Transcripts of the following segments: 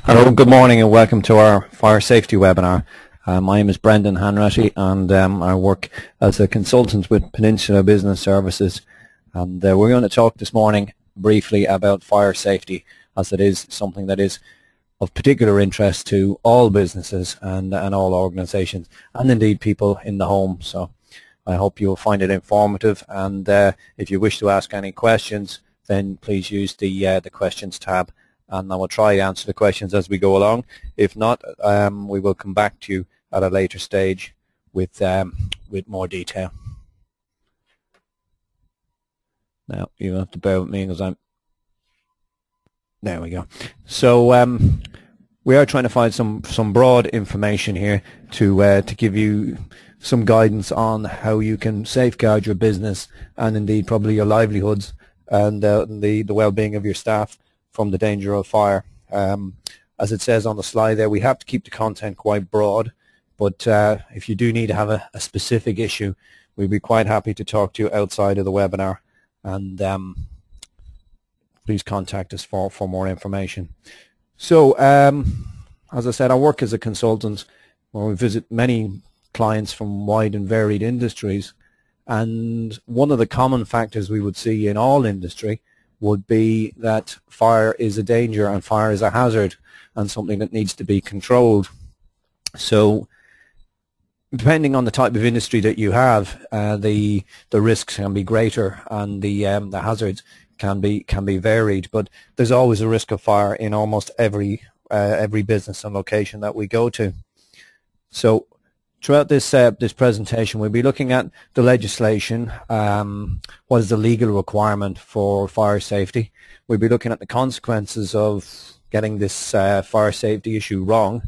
Hello, good morning and welcome to our fire safety webinar. My name is Brendan Hanratty and I work as a consultant with Peninsula Business Services, and we're going to talk this morning briefly about fire safety, as it is something that is of particular interest to all businesses and all organisations, and indeed people in the home. So I hope you'll find it informative, and if you wish to ask any questions, then please use the questions tab, and I will try to answer the questions as we go along. If not, we will come back to you at a later stage with more detail. Now you have to bear with me because there we go. So we are trying to find some broad information here to give you some guidance on how you can safeguard your business and indeed probably your livelihoods and the well-being of your staff from the danger of fire. As it says on the slide there, we have to keep the content quite broad, but if you do need to have a specific issue, we'd be quite happy to talk to you outside of the webinar, and please contact us for more information. So as I said, I work as a consultant where we visit many clients from wide and varied industries, and one of the common factors we would see in all industry would be that fire is a danger and fire is a hazard and something that needs to be controlled. So depending on the type of industry that you have, the risks can be greater and the hazards can be varied, but there's always a risk of fire in almost every business and location that we go to. So throughout this presentation, we'll be looking at the legislation, what is the legal requirement for fire safety. We'll be looking at the consequences of getting this fire safety issue wrong.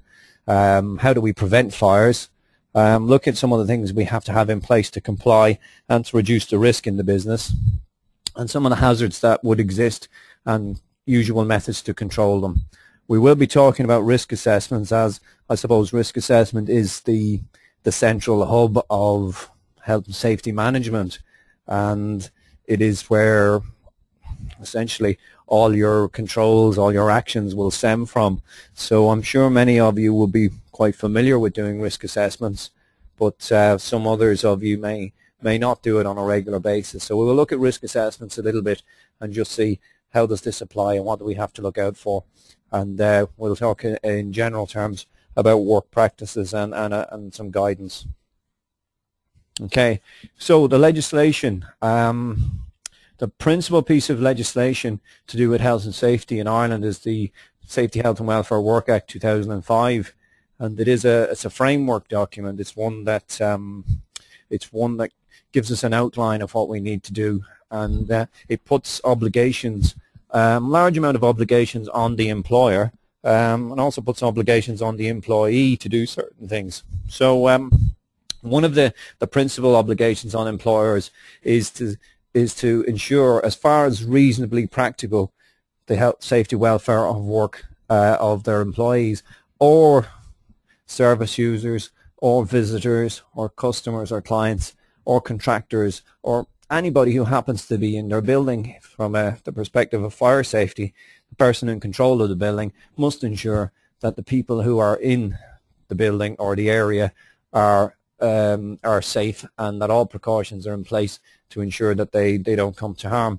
How do we prevent fires? Look at some of the things we have to have in place to comply and to reduce the risk in the business, and some of the hazards that would exist and usual methods to control them. We will be talking about risk assessments, as I suppose risk assessment is the central hub of health and safety management, and it is where essentially all your controls, all your actions will stem from. So I'm sure many of you will be quite familiar with doing risk assessments, but some others of you may not do it on a regular basis. So we will look at risk assessments a little bit and just see how does this apply and what do we have to look out for, and we'll talk in general terms about work practices and some guidance. Okay, so the legislation, the principal piece of legislation to do with health and safety in Ireland is the Safety, Health and Welfare Work Act 2005, and it's a framework document. It's one that gives us an outline of what we need to do, and it puts obligations, large amount of obligations on the employer, and also puts obligations on the employee to do certain things. So one of the principal obligations on employers is to ensure, as far as reasonably practical, the health, safety, welfare of work of their employees or service users or visitors or customers or clients or contractors or anybody who happens to be in their building. From the perspective of fire safety, the person in control of the building must ensure that the people who are in the building or the area are safe, and that all precautions are in place to ensure that they don't come to harm.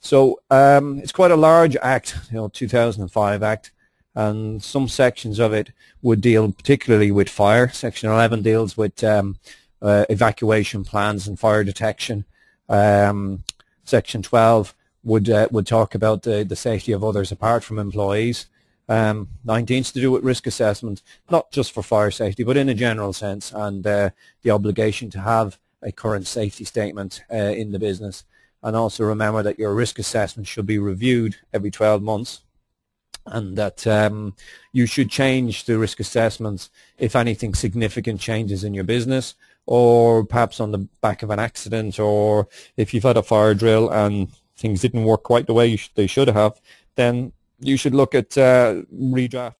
So it's quite a large act, 2005 Act, and some sections of it would deal particularly with fire. Section 11 deals with evacuation plans and fire detection. Section 12 would talk about the safety of others apart from employees. 19 is to do with risk assessment, not just for fire safety, but in a general sense, and the obligation to have a current safety statement in the business. And also remember that your risk assessment should be reviewed every 12 months, and that you should change the risk assessments if anything significant changes in your business, or perhaps on the back of an accident, or if you've had a fire drill and things didn't work quite the way they should have, then you should look at redraft